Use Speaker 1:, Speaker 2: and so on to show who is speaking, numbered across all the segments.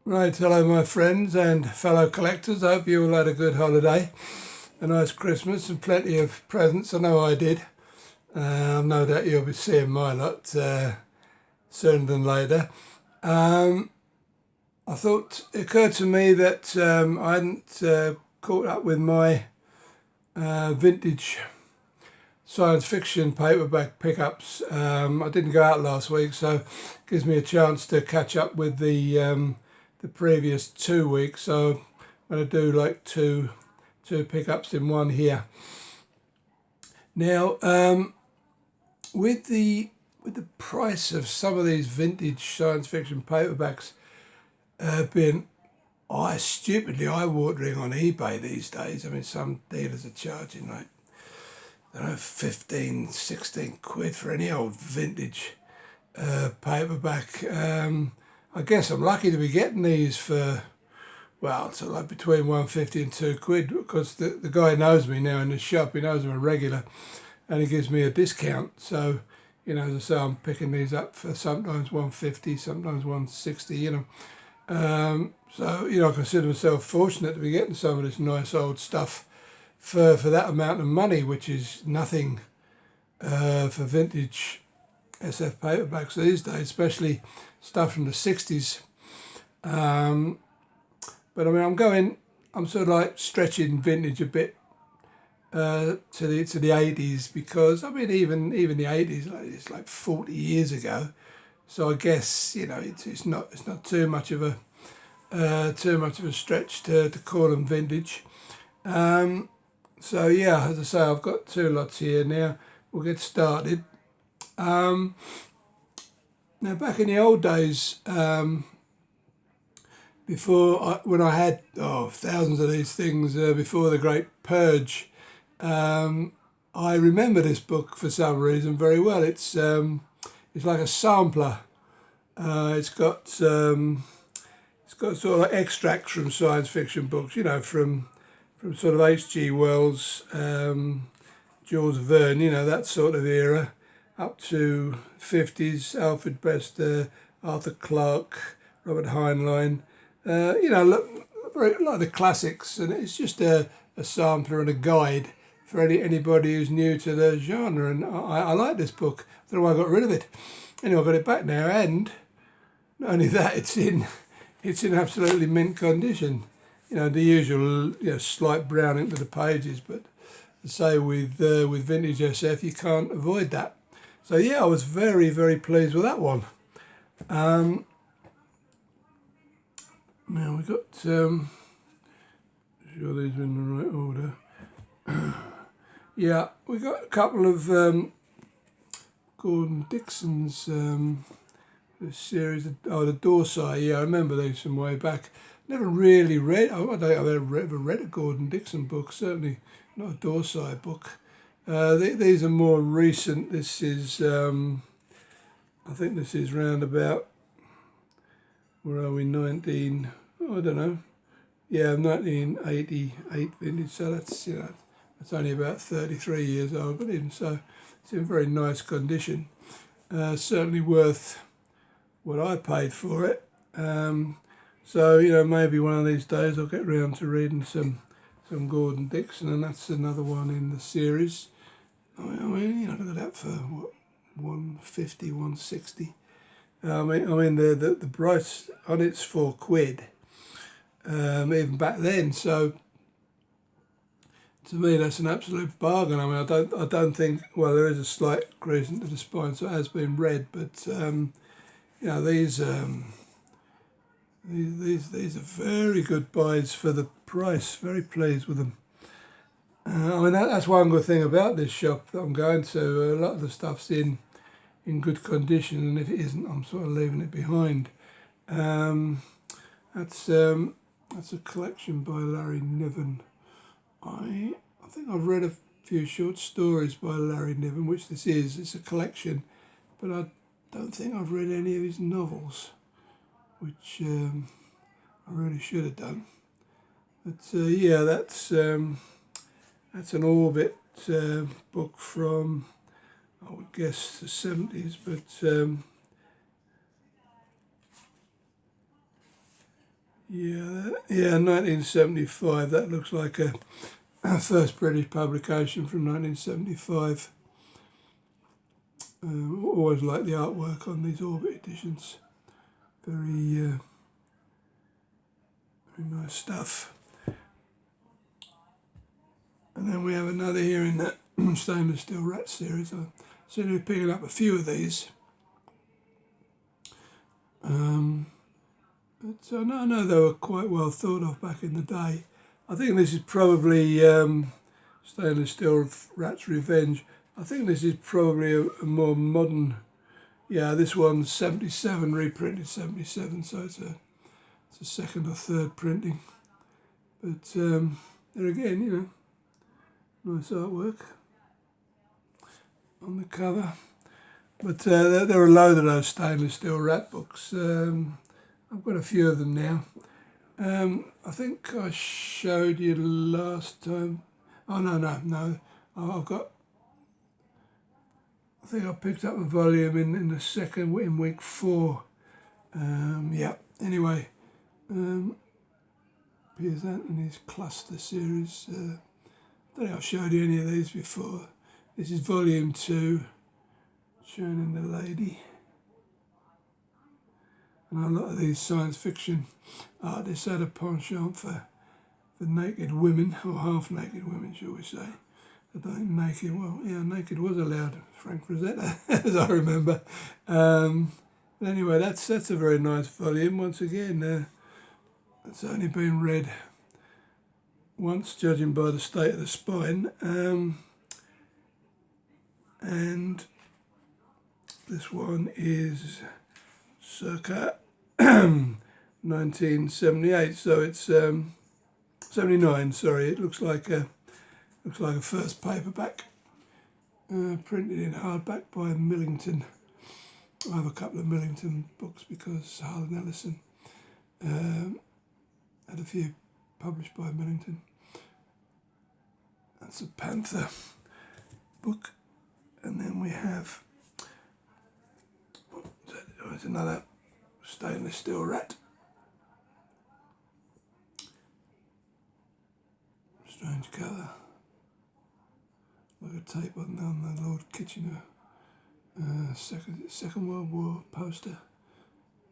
Speaker 1: Right, hello my friends and fellow collectors. I hope you all had a good holiday, a nice Christmas and plenty of presents. I know I did. No doubt you'll be seeing my lot sooner than later. I thought it occurred to me that I hadn't caught up with my vintage science fiction paperback pickups. I didn't go out last week, so it gives me a chance to catch up with the previous 2 weeks. So I'm going to do like two pickups in one here. Now, with the price of some of these vintage science fiction paperbacks being stupidly eye-watering on eBay these days. I mean, some dealers are charging like, I don't know, 15, 16 quid for any old vintage paperback. I guess I'm lucky to be getting these for, well, so like between 150 and 2 quid, because the guy knows me now in the shop. He knows I'm a regular and he gives me a discount. So, as I say, I'm picking these up for sometimes 150, sometimes 160, So, I consider myself fortunate to be getting some of this nice old stuff for that amount of money, which is nothing for vintage SF paperbacks these days, especially stuff from the 60s. But I mean, I'm sort of like stretching vintage a bit to the 80s, because I mean even the 80s, it's like 40 years ago. So I guess it's not too much of a stretch to call them vintage. So yeah, as I say, I've got two lots here now. We'll get started. Now, back in the old days, when I had thousands of these things before the Great Purge, I remember this book for some reason very well. It's like a sampler. It's got sort of like extracts from science fiction books, from sort of H.G. Wells, Jules Verne, that sort of era, up to 50s, Alfred Bester, Arthur Clarke, Robert Heinlein, very like the classics, and it's just a sampler and a guide for anybody who's new to the genre. And I like this book. I don't know why I got rid of it. Anyway, I've got it back now, and not only that, it's in absolutely mint condition. The usual slight browning to the pages, but say with vintage SF you can't avoid that. So yeah, I was very, very pleased with that one. Now we got sure these are in the right order. Yeah, we got a couple of Gordon Dixon's series. The Dorsai. Yeah, I remember these from way back. Never really read. I don't think I've ever read a Gordon Dixon book. Certainly not a Dorsai book. These are more recent. This is, I think this is round about, where are we, I don't know. Yeah, 1988 vintage, so that's, it's only about 33 years old, but even so, it's in very nice condition. Certainly worth what I paid for it. So, maybe one of these days I'll get round to reading some Gordon Dixon, and that's another one in the series. I mean, look at that for what, 150, 160. I mean the price on it's 4 quid, even back then. So to me, that's an absolute bargain. I mean, I don't think. Well, there is a slight creasing to the spine, so it has been read. But these are very good buys for the price. Very pleased with them. I mean, that's one good thing about this shop that I'm going to. A lot of the stuff's in good condition, and if it isn't, I'm sort of leaving it behind. That's a collection by Larry Niven. I think I've read a few short stories by Larry Niven, which this is. It's a collection, but I don't think I've read any of his novels, which I really should have done. But yeah, that's an Orbit book from, I would guess, the 70s, but Yeah, 1975. That looks like a first British publication from 1975. Always like the artwork on these Orbit editions. Very nice stuff. And then we have another here in the Stainless Steel Rat series. I seem to be picking up a few of these. But I know they were quite well thought of back in the day. I think this is probably Stainless Steel Rat's Revenge. I think this is probably a more modern. Yeah, this one's 77, reprinted 77, so it's a second or third printing. But there again, nice artwork on the cover. But there are a load of those Stainless Steel Rat books. I've got a few of them now. I think I showed you last time. Oh, no. I think I picked up a volume in the second, in week 4. Yeah, anyway. Piers Anthony's Cluster series. I don't think I've showed you any of these before. This is volume 2, showing the lady. And a lot of these science fiction artists had a penchant for naked women, or half-naked women, shall we say. I don't think naked was allowed, Frank Frazetta, as I remember. But anyway, that's a very nice volume. Once again, it's only been read once, judging by the state of the spine. And this one is circa 1978, so it's 79. Sorry, it looks like a first paperback, printed in hardback by Millington. I have a couple of Millington books because Harlan Ellison had a few published by Millington. That's a Panther book, and then we have there's another Stainless Steel Rat. Strange colour, like a tape on the Lord Kitchener Second World War poster,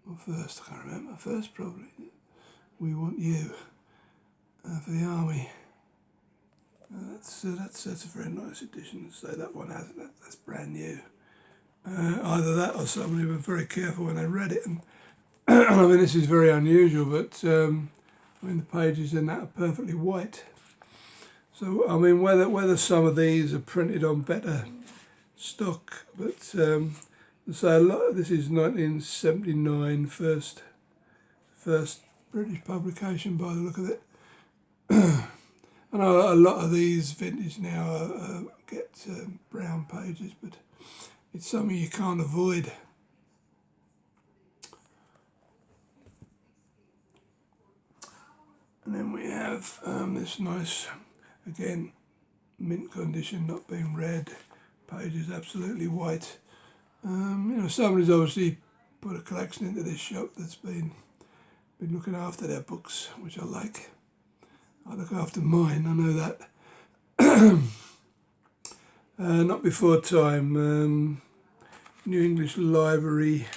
Speaker 1: or first, I can't remember. First probably. We Want You for the army. That's a very nice edition. So that one that's brand new. Either that or somebody were very careful when they read it. And I mean, this is very unusual, but the pages in that are perfectly white. So I mean, whether some of these are printed on better stock, but so this is 1979 first British publication by the look of it. I know a lot of these vintage now get brown pages, but it's something you can't avoid. And then we have this nice, again, mint condition, not being read, pages absolutely white. Somebody's obviously put a collection into this shop that's been looking after their books, which I like. I look after mine, I know that. Not Before Time, New English Library,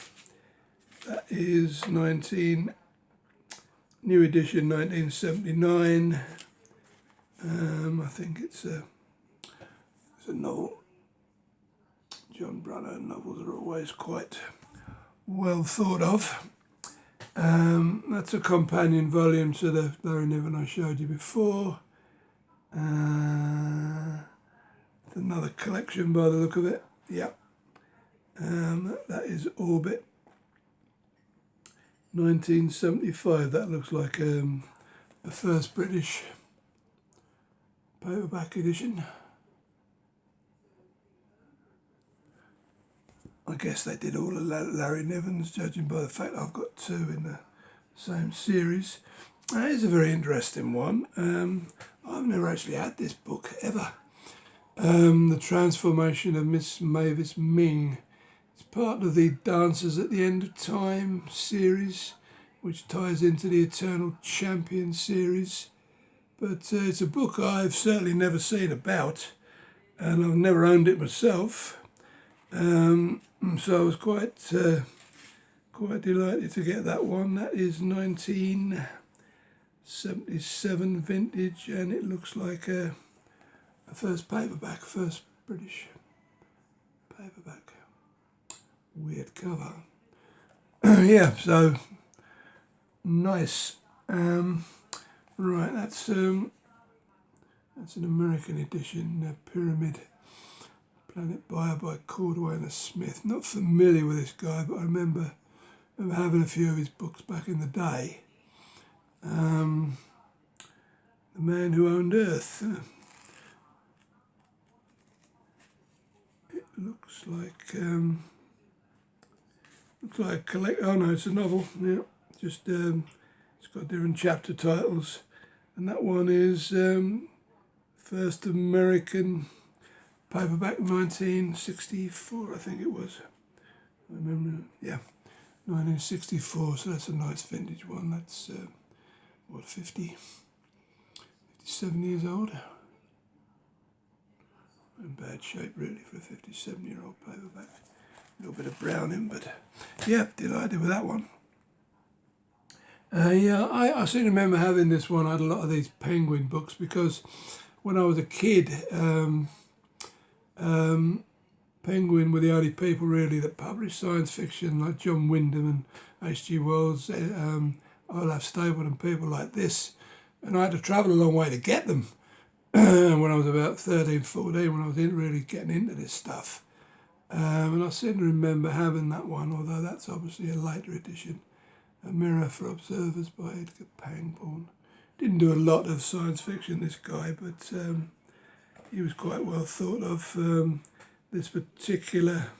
Speaker 1: that is new edition 1979. I think it's a novel. John Brunner novels are always quite well thought of. That's a companion volume to the Larry Niven I showed you before. It's another collection by the look of it. Yep. That is Orbit 1975. That looks like a first British paperback edition. I guess they did all of Larry Niven's, judging by the fact I've got 2 in the same series. That is a very interesting one. I've never actually had this book ever. The Transformation of Miss Mavis Ming. It's part of the Dancers at the End of Time series, which ties into the Eternal Champion series. But it's a book I've certainly never seen about, and I've never owned it myself. So I was quite delighted to get that one. That is 1977 vintage, and it looks like a first paperback, first British paperback. Weird cover. Yeah, so nice. Right, that's an American edition, Pyramid Planet Buyer by Cordway and Smith. Not familiar with this guy, but I remember having a few of his books back in the day. The Man Who Owned Earth. It looks like oh no, it's a novel. Yeah, just it's got different chapter titles, and that one is first American paperback, 1964, I think it was. I remember, yeah, 1964. So that's a nice vintage one. That's 57 years old. In bad shape, really, for a 57-year-old paperback. A little bit of browning, but yeah, delighted with that one. Yeah, I seem to remember having this one. I had a lot of these Penguin books because when I was a kid, Penguin were the only people really that published science fiction, like John Wyndham and H.G. Wells, Olaf Stapleton, people like this. And I had to travel a long way to get them when I was about 13, 14, when I was really getting into this stuff. And I seem to remember having that one, although that's obviously a later edition. A Mirror for Observers by Edgar Pangborn. Didn't do a lot of science fiction, this guy, but he was quite well thought of. This particular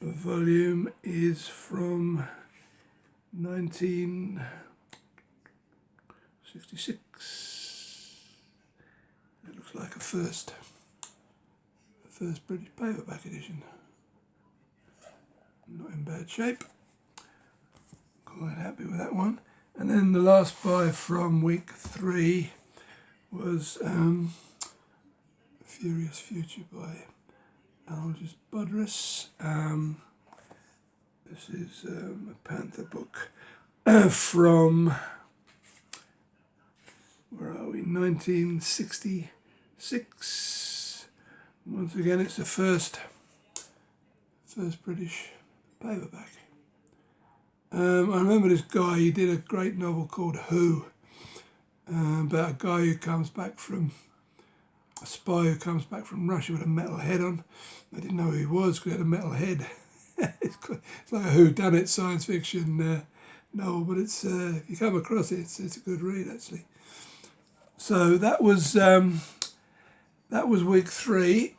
Speaker 1: volume is from 1966. It looks like a first British paperback edition. Not in bad shape. Quite happy with that one. And then the last buy from week 3 was Furious Future by Alexis Buttress. This is a Panther book from, where are we, 1966. Once again, it's the first British paperback. I remember this guy, he did a great novel called Who, about a guy who comes back from, a spy who comes back from Russia with a metal head on. I didn't know who he was because he had a metal head. It's like a whodunit science fiction novel, but it's if you come across it, it's a good read actually. So that was week 3,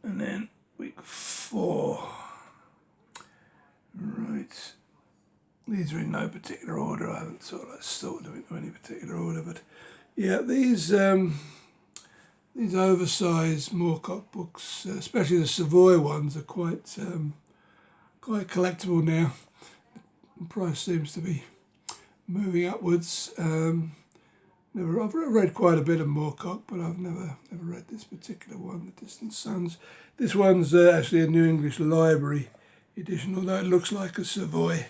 Speaker 1: and then week 4. Right, these are in no particular order. I haven't sort of sorted them into any particular order, but yeah, these oversized Moorcock books, especially the Savoy ones, are quite collectible now. The price seems to be moving upwards. I've read quite a bit of Moorcock, but I've never read this particular one, The Distant Suns. This one's actually a New English Library edition, although it looks like a Savoy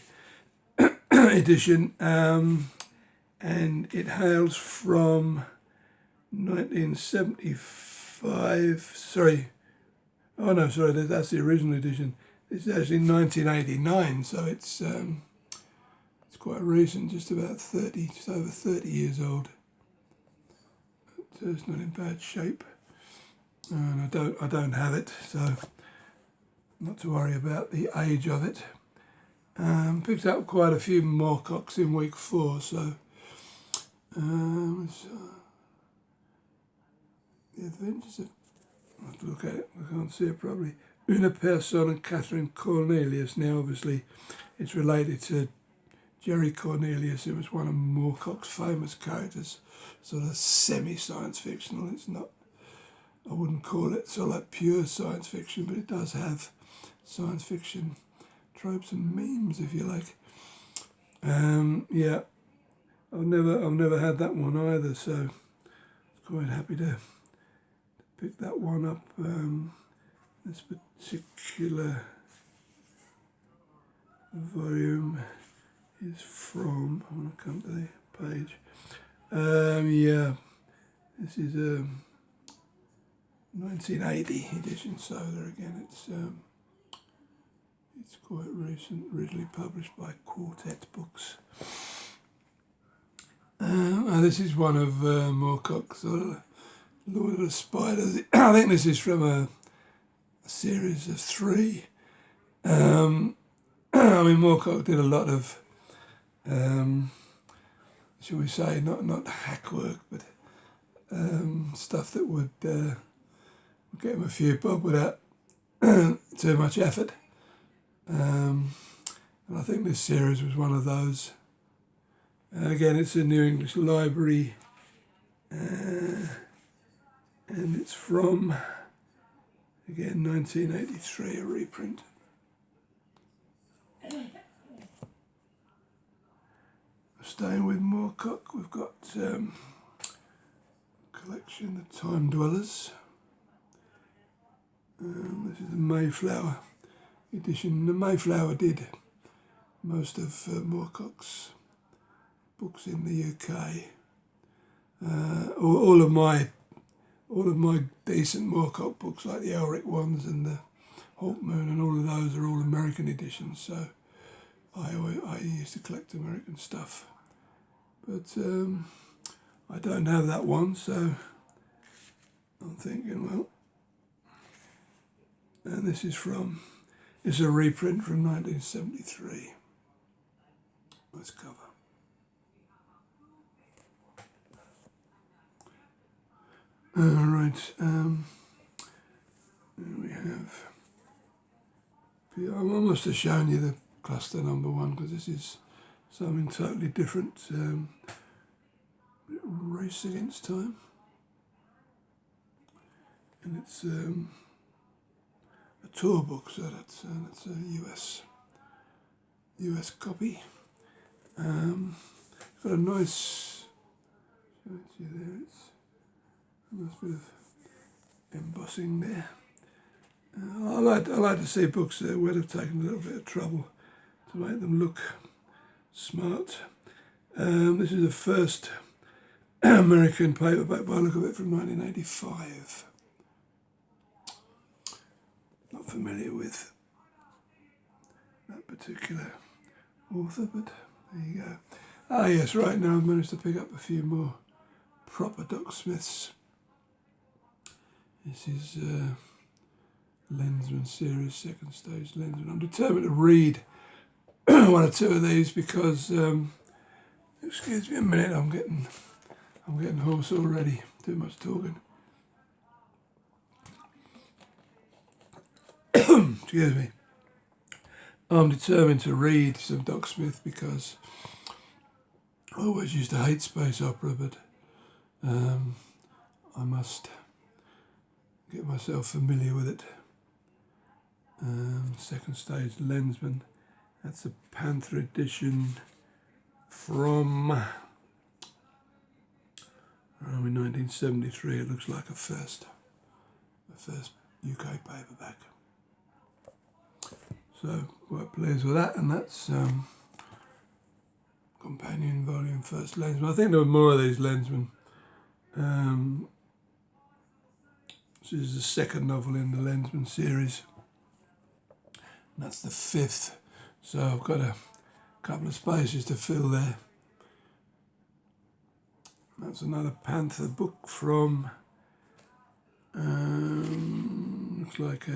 Speaker 1: edition, and it hails from 1975. Sorry, that's the original edition. It's actually 1989, so it's quite recent, just over 30 years old. So it's not in bad shape, and I don't have it, so not to worry about the age of it. Picked up quite a few Moorcocks in week 4, so The Adventures of, I'll have to look at it, I can't see it probably. Una Persson and Catherine Cornelius. Now obviously it's related to Jerry Cornelius, who was one of Moorcock's famous characters, sort of semi-science fictional. It's not, I wouldn't call it sort of like pure science fiction, but it does have science fiction tropes and memes, if you like. Yeah, I've never had that one either, so quite happy to pick that one up. This particular volume is from, I want to come to the page. Yeah, this is a 1980 edition, so there again it's quite recent, originally published by Quartet Books. This is one of Moorcook's Lord of the Spiders. I think this is from a series of 3. I mean, Moorcook did a lot of, shall we say, not hack work, but stuff that would get him a few bob without too much effort. And I think this series was one of those. Again, it's a New English Library, and it's from, again, 1983, a reprint. Staying with Moorcook, we've got a collection, The Time Dwellers. This is the Mayflower edition. The Mayflower did most of Moorcook's books in the UK. All of my decent Moorcook books, like the Elric ones and the Hawk Moon and all of those, are all American editions. So I used to collect American stuff, but I don't have that one. So I'm thinking, well, and this is it's a reprint from 1973. Nice cover. Right, there we have, I must have shown you the cluster number 1, because this is something totally different. Race Against Time, and it's a tour book, so that's a US copy. It's got a nice, see there, it's a nice bit of embossing there. I like to see books that would have taken a little bit of trouble to make them look smart. This is the first American paperback by the look of it, from 1985. Not familiar with that particular author, but there you go. Ah yes, right now I've managed to pick up a few more proper Doc Smiths. This is Lensman series, second stage Lensman. I'm determined to read one or two of these because, excuse me a minute, I'm getting hoarse already. Too much talking. Excuse me. I'm determined to read some Doc Smith because I always used to hate space opera, but I must get myself familiar with it. Second stage Lensman. That's a Panther edition from 1973. It looks like a first UK paperback. So quite pleased with that, and that's companion volume, first Lensman. I think there were more of these Lensman. This is the second novel in the Lensman series. And that's the 5th. So I've got a couple of spaces to fill there. That's another Panther book from, looks like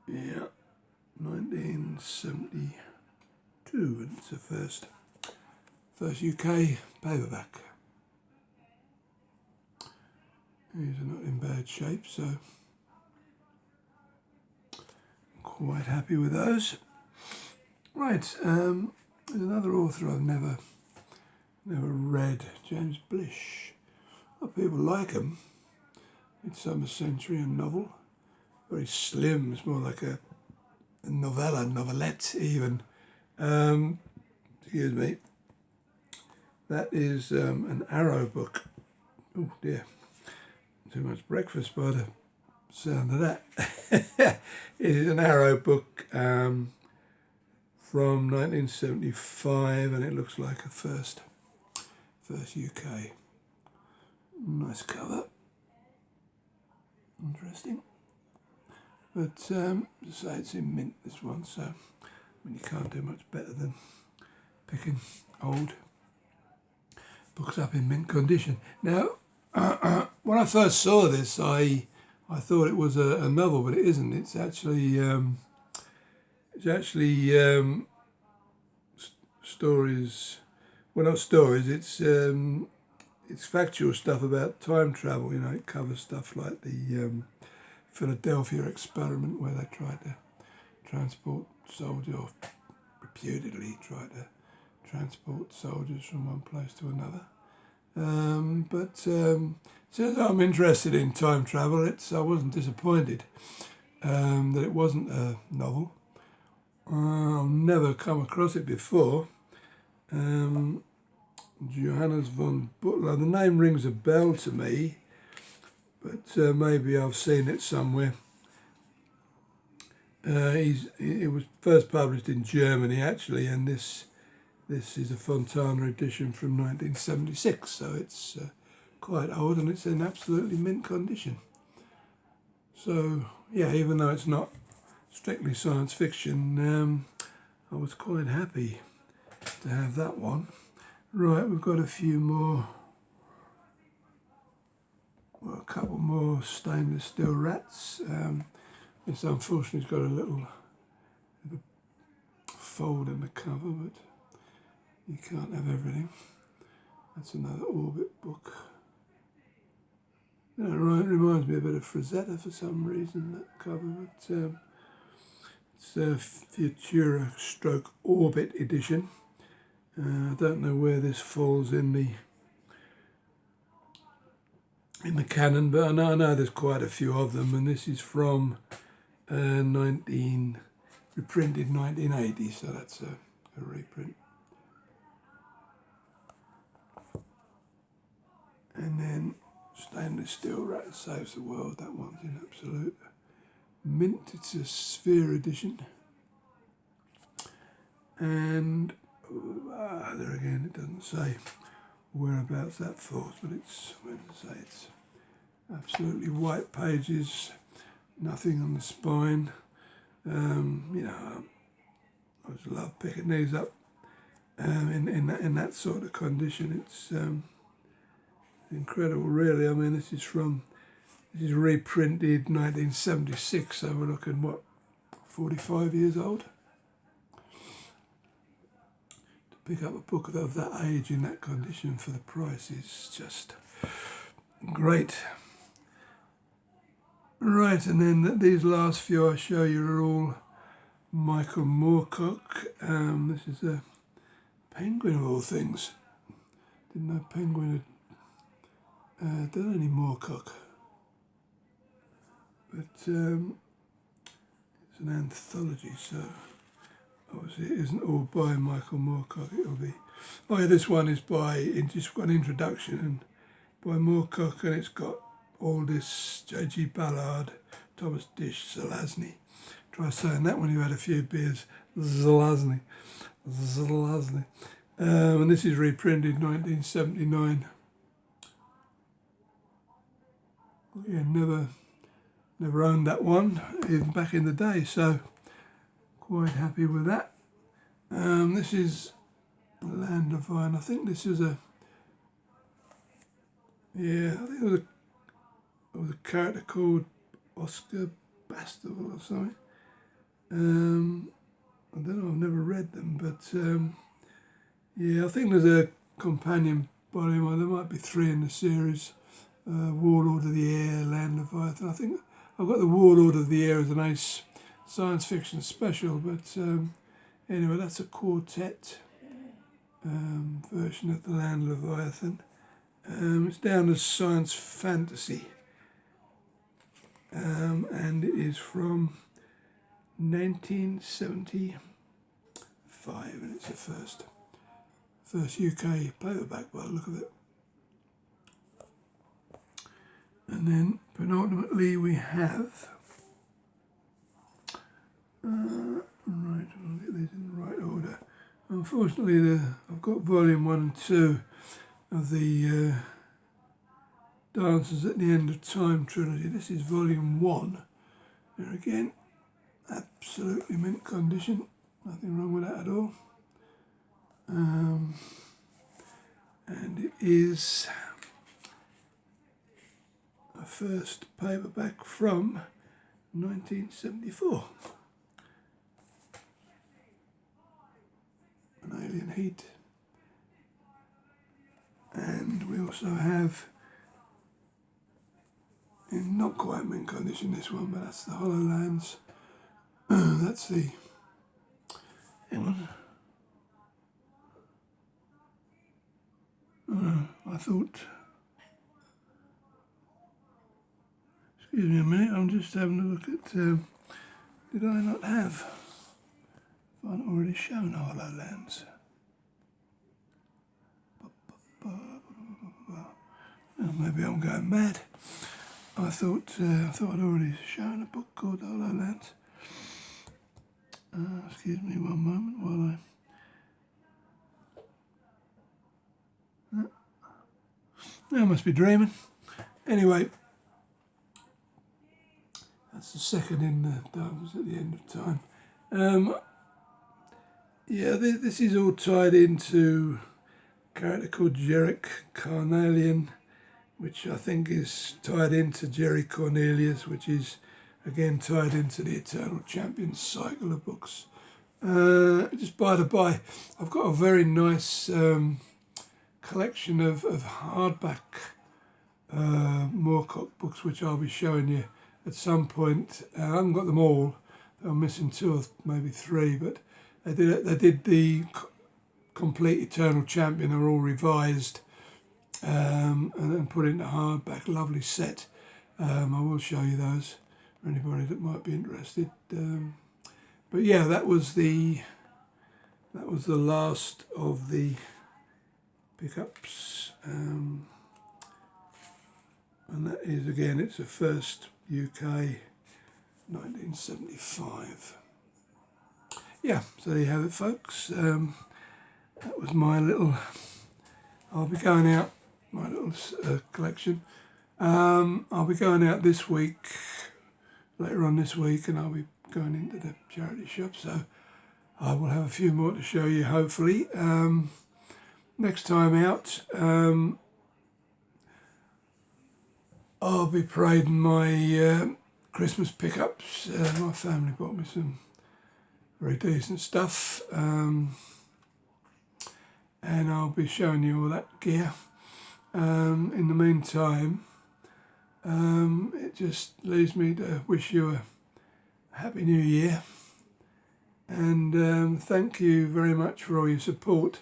Speaker 1: 1972, and it's the first UK paperback. These are not in bad shape, so quite happy with those. Right, there's another author I've never read, James Blish. A lot of people like him. Midsummer Century, a novel. Very slim, it's more like a novelette even. Excuse me. That is an Arrow book. Oh dear, too much breakfast by the sound of that. It is an Arrow book from 1975, and it looks like a first UK. Nice cover. Interesting. But say it's in mint, this one, so I mean, you can't do much better than picking old books up in mint condition. Now, when I first saw this, I thought it was a novel, but it isn't. It's actually stories. Well, not stories. It's factual stuff about time travel. You know, it covers stuff like the Philadelphia experiment, where they tried to transport soldiers, or reputedly tried to transport soldiers from one place to another. But since I'm interested in time travel, I wasn't disappointed that it wasn't a novel. I've never come across it before. Johannes von Butler. The name rings a bell to me, but maybe I've seen it somewhere. It was first published in Germany, actually, and this is a Fontana edition from 1976, so it's quite old, and it's in absolutely mint condition. So, yeah, even though it's not strictly science fiction, I was quite happy to have that one. Right, we've got a few more, well, a couple more stainless steel rats. This unfortunately has got a little fold in the cover, but you can't have everything. That's another Orbit book. It reminds me a bit of Frazetta for some reason, that cover, but it's a Futura stroke Orbit edition. I don't know where this falls in the canon, but I know there's quite a few of them, and this is from reprinted 1980, so that's a reprint. And then Stainless Steel Rat Saves the World, that one's in absolute mint. It's a Sphere edition. And there again, it doesn't say whereabouts that falls, but it's absolutely white pages, nothing on the spine. You know, I just love picking these up in that sort of condition. It's incredible, really. I mean, this is reprinted 1976, so we're looking, what, 45 years old? To pick up a book of that age in that condition for the price is just great. Right, and then these last few I show you are all Michael Moorcook. This is a Penguin of all things. Didn't know Penguin had done any Moorcook. But it's an anthology, so obviously it isn't all by Michael Moorcook. It'll be, oh yeah, this one is just got an introduction and by Moorcook, and it's got Aldous, J.G. Ballard, Thomas Dish, Zelazny. Try saying that when you've had a few beers. Zelazny. And this is reprinted 1979. Yeah, never owned that one, even back in the day, so quite happy with that. This is Land of Vine. I think this is I think it was a character called Oscar Bastable or something. I don't know, I've never read them, but yeah, I think there's a companion volume, or there might be 3 in the series. Warlord of the Air, Land of Leviathan. I think I've got the Warlord of the Air as an ace science fiction special, but anyway, that's a quartet version of the Land of Leviathan. It's down as science fantasy, and it is from 1975, and it's the first UK paperback by the look of it. And then penultimately we have, right, I'll get these in the right order. Unfortunately, I've got volume 1 and 2 of the Dances at the End of Time trilogy. This is volume 1. There again, absolutely mint condition, nothing wrong with that at all. And it is a first paperback from 1974. An Alien Heat. And we also have, in not quite mint condition this one, but that's the HoloLens. That's the, hang on. I thought, excuse me a minute, I'm just having a look at, did I not have, I've not already shown HoloLens. Oh, maybe I'm going mad. I thought I'd already shown a book called HoloLens. Excuse me one moment while I must be dreaming. Anyway, that's the second in the Dances at the End of Time. Yeah, this is all tied into a character called Jerick Carnelian, which I think is tied into Jerry Cornelius, which is again tied into the Eternal Champions cycle of books. Just by the by, I've got a very nice collection of hardback Moorcook books, which I'll be showing you at some point. I haven't got them all. I'm missing 2 or maybe 3, but they did the complete Eternal Champion. They're all revised and then put into hardback. Lovely set. I will show you those for anybody that might be interested. But yeah, that was the last of the pickups, and that is, again, it's a first UK 1975. Yeah, so there you have it, folks. That was my little, I'll be going out, my little collection. I'll be going out this week, later on this week, and I'll be going into the charity shop, so I will have a few more to show you, hopefully. Next time out, I'll be parading my Christmas pickups. My family bought me some very decent stuff, and I'll be showing you all that gear. In the meantime, it just leaves me to wish you a Happy New Year, and thank you very much for all your support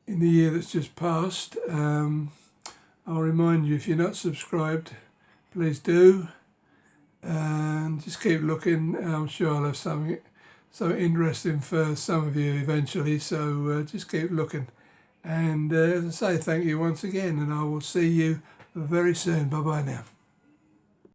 Speaker 1: in the year that's just passed. I'll remind you, if you're not subscribed, please do, and just keep looking. I'm sure I'll have something interesting for some of you eventually, so just keep looking. And as I say, thank you once again, and I will see you very soon. Bye bye now.